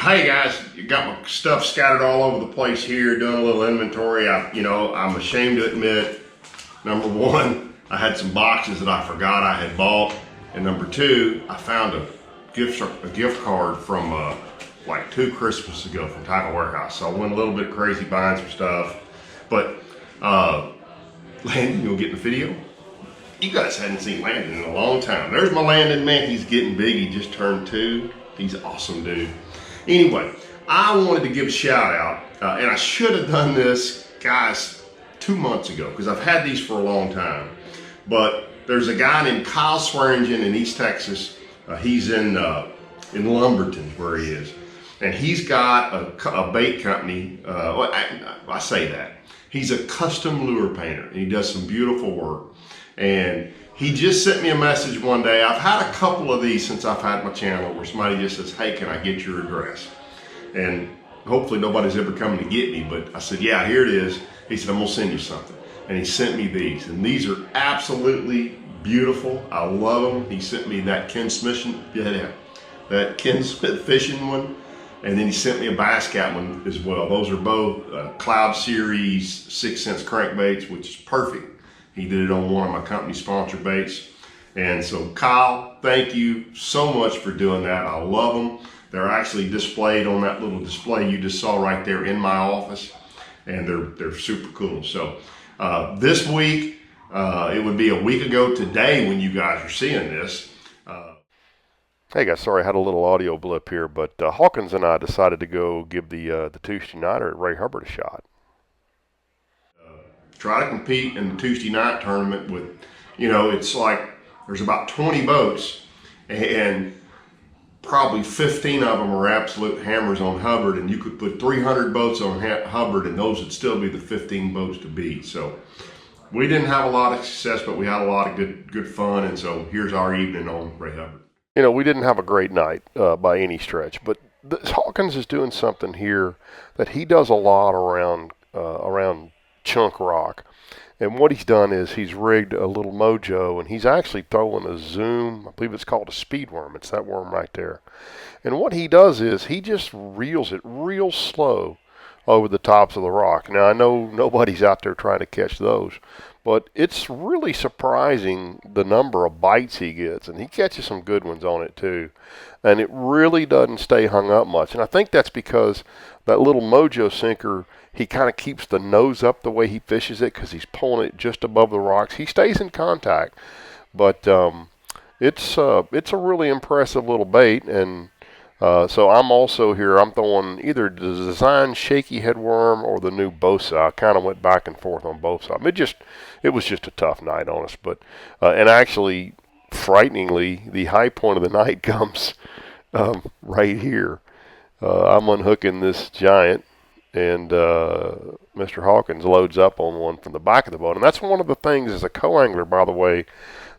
Hey guys, you got my stuff scattered all over the place here, doing a little inventory. I'm ashamed to admit, number one, I had some boxes that I forgot I had bought, and number two, I found a gift card from like 2 Christmases ago from Tackle Warehouse. So I went a little bit crazy buying some stuff, but Landon, you'll get in the video. You guys hadn't seen Landon in a long time. There's my Landon, man. He's getting big. He just turned 2. He's an awesome dude. Anyway, I wanted to give a shout out, and I should have done this, guys, 2 months ago, because I've had these for a long time. But there's a guy named Kyle Swearingen in East Texas. He's in Lumberton, where he is. And he's got a bait company. I say that. He's a custom lure painter, and he does some beautiful work. And he just sent me a message one day. I've had a couple of these since I've had my channel where somebody just says, hey, can I get your address? And hopefully nobody's ever coming to get me, but I said, yeah, here it is. He said, I'm gonna send you something. And he sent me these, and these are absolutely beautiful. I love them. He sent me that Ken Smith fishing one, and then he sent me a bass cat one as well. Those are both Cloud Series 6 cents crankbaits, which is perfect. He did it on one of my company sponsor baits. And so Kyle, thank you so much for doing that. I love them. They're actually displayed on that little display you just saw right there in my office. And they're super cool. So this week, it would be a week ago today when you guys are seeing this. Hey guys, sorry I had a little audio blip here, but Hawkins and I decided to go give the Tuesday Nighter at Ray Hubbard a shot. Try to compete in the Tuesday night tournament with, it's like there's about 20 boats and probably 15 of them are absolute hammers on Hubbard, and you could put 300 boats on Hubbard and those would still be the 15 boats to beat. So we didn't have a lot of success, but we had a lot of good fun, and so here's our evening on Ray Hubbard. We didn't have a great night by any stretch, but Hawkins is doing something here that he does a lot around chunk rock. And what he's done is he's rigged a little mojo, and he's actually throwing a zoom. I believe it's called a speed worm. It's that worm right there. And what he does is he just reels it real slow over the tops of the rock. Now, I know nobody's out there trying to catch those, but it's really surprising the number of bites he gets, and he catches some good ones on it too. And it really doesn't stay hung up much. And I think that's because that little mojo sinker, he kind of keeps the nose up the way he fishes it because he's pulling it just above the rocks. He stays in contact, but it's a really impressive little bait. And so I'm also here. I'm throwing either the design shaky headworm or the new Bosa. I kind of went back and forth on both sides. It was just a tough night on us. But and actually, frighteningly, the high point of the night comes right here. I'm unhooking this giant, and Mr. Hawkins loads up on one from the back of the boat. And that's one of the things as a co-angler, by the way,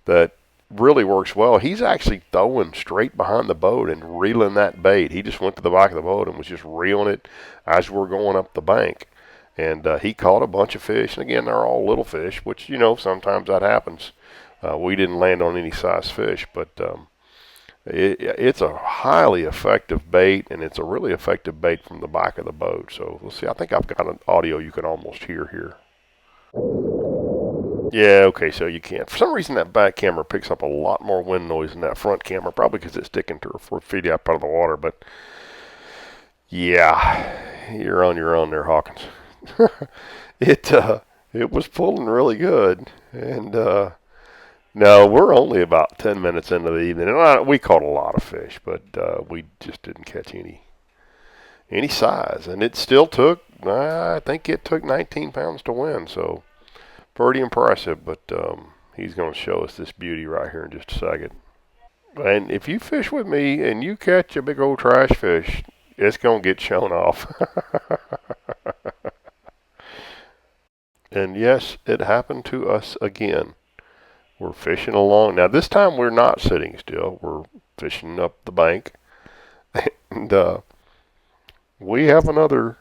that really works well. He's actually throwing straight behind the boat and reeling that bait. He just went to the back of the boat and was just reeling it as we're going up the bank. And he caught a bunch of fish. And again, they're all little fish, which, sometimes that happens. We didn't land on any size fish, but it's a highly effective bait, and it's a really effective bait from the back of the boat. So we'll see. I think I've got an audio you can almost hear here. Yeah, okay, so you can. For some reason, that back camera picks up a lot more wind noise than that front camera, probably because it's sticking 3 or 4 feet up out of the water. But yeah, you're on your own there, Hawkins. It was pulling really good, and no, we're only about 10 minutes into the evening, and we caught a lot of fish, but we just didn't catch any size. And it still took, I think it took 19 pounds to win, so pretty impressive. But he's going to show us this beauty right here in just a second. And if you fish with me and you catch a big old trash fish, it's going to get shown off. And yes, it happened to us again. We're fishing along. Now, this time we're not sitting still. We're fishing up the bank. And we have another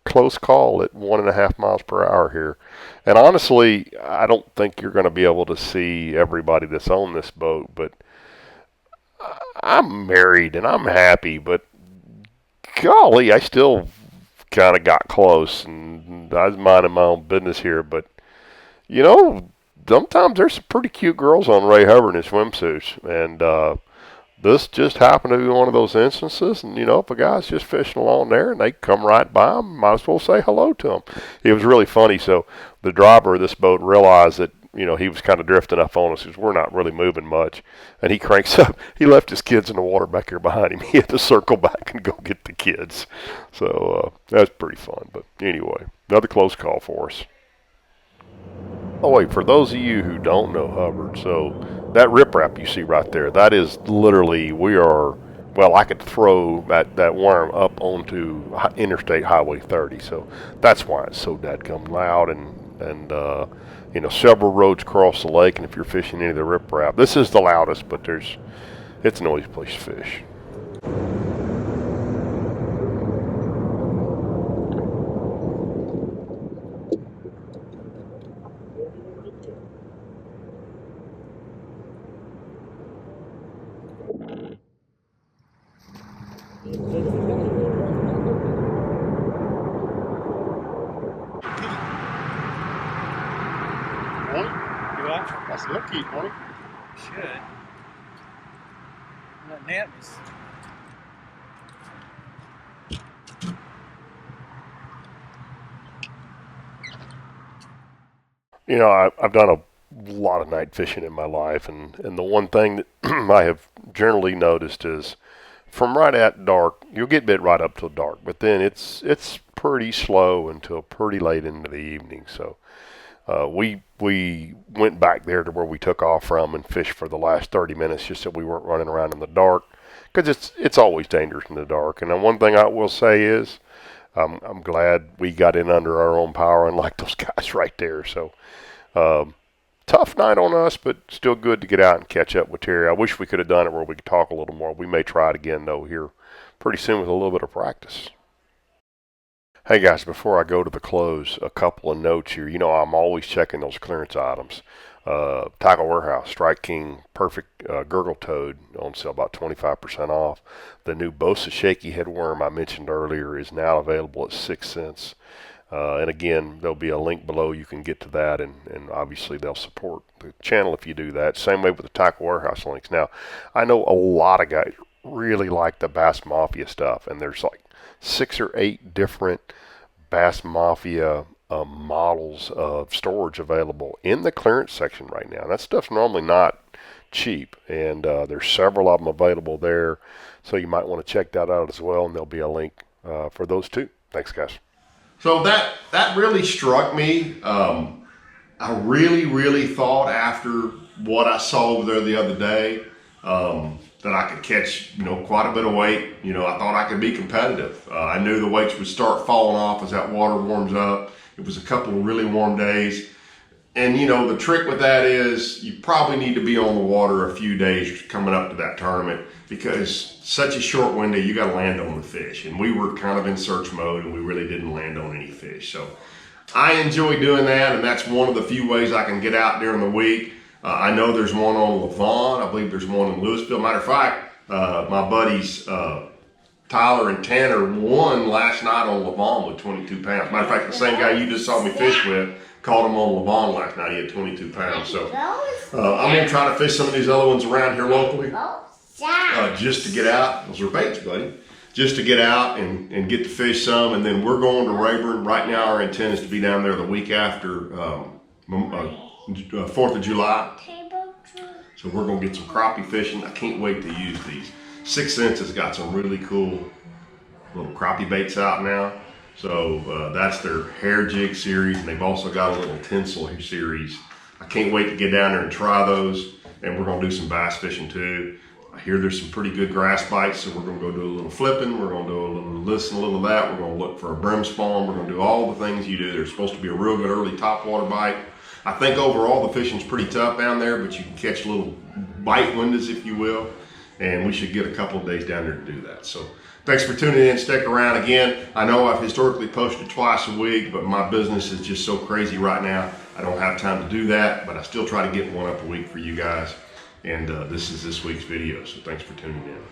close call at 1.5 miles per hour here. And honestly, I don't think you're going to be able to see everybody that's on this boat. But I'm married and I'm happy. But golly, I still kind of got close, and I was minding my own business here. But you know, sometimes there's some pretty cute girls on Ray Hubbard in his swimsuits, and this just happened to be one of those instances. And you know, if a guy's just fishing along there and they come right by him, might as well say hello to him. It was really funny. So the driver of this boat realized that, you know, he was kind of drifting up on us because we're not really moving much. And he cranks up. He left his kids in the water back here behind him. He had to circle back and go get the kids. So that's pretty fun. But anyway, another close call for us. Oh, wait, for those of you who don't know Hubbard, so that riprap you see right there, that is literally, well, I could throw that worm up onto Interstate Highway 30, so that's why it's so dadgum loud, and you know, several roads cross the lake, and if you're fishing any of the riprap, this is the loudest, but it's a noisy place to fish. That's lucky, boy. Should. That net was. You know, I've done a lot of night fishing in my life, and the one thing that I have generally noticed is from right at dark, you'll get bit right up till dark, but then it's pretty slow until pretty late into the evening. So we went back there to where we took off from and fished for the last 30 minutes just so we weren't running around in the dark, because it's always dangerous in the dark. And then one thing I will say is I'm glad we got in under our own power, unlike those guys right there. So tough night on us, but still good to get out and catch up with Terry. I wish we could have done it where we could talk a little more. We may try it again, though, here pretty soon with a little bit of practice. Hey guys, before I go to the close, a couple of notes here. You know, I'm always checking those clearance items. Tackle Warehouse, Strike King, Perfect Gurgle Toad on sale, about 25% off. The new Bosa Shaky Head Worm I mentioned earlier is now available at 6 cents. And again, there'll be a link below. You can get to that, and obviously they'll support the channel if you do that. Same way with the Tackle Warehouse links. Now, I know a lot of guys really like the Bass Mafia stuff, and there's like 6 or 8 different Bass Mafia models of storage available in the clearance section right now. That stuff's normally not cheap, and there's several of them available there, so you might want to check that out as well, and there'll be a link for those too. Thanks, guys. So that really struck me. I really thought after what I saw over there the other day that I could catch, you know, quite a bit of weight. You know, I thought I could be competitive. I knew the weights would start falling off as that water warms up. It was a couple of really warm days. And, you know, the trick with that is you probably need to be on the water a few days coming up to that tournament, because such a short window, you got to land on the fish. And we were kind of in search mode, and we really didn't land on any fish. So I enjoy doing that, and that's one of the few ways I can get out during the week. I know there's one on Levant. I believe there's one in Louisville. Matter of fact, my buddies Tyler and Tanner won last night on Levant with 22 pounds. Matter of fact, the same guy you just saw me fish with caught him on Levant last night. He had 22 pounds. So I'm going to try to fish some of these other ones around here locally just to get out. Those are baits, buddy. Just to get out and get to fish some. And then we're going to Rayburn. Right now our intent is to be down there the week after 4th of July. So we're going to get some crappie fishing. I can't wait to use these. 6 Cents has got some really cool little crappie baits out now. So that's their hair jig series, and they've also got a little tinsel series. I can't wait to get down there and try those, and we're going to do some bass fishing too. I hear there's some pretty good grass bites, so we're going to go do a little flipping. We're going to do a little this and a little of that. We're going to look for a brim spawn. We're going to do all the things you do. There's supposed to be a real good early topwater bite. I think overall the fishing's pretty tough down there, but you can catch little bite windows, if you will, and we should get a couple of days down there to do that. So thanks for tuning in. Stick around. Again, I know I've historically posted twice a week, but my business is just so crazy right now. I don't have time to do that, but I still try to get one up a week for you guys. And this is this week's video, so thanks for tuning in.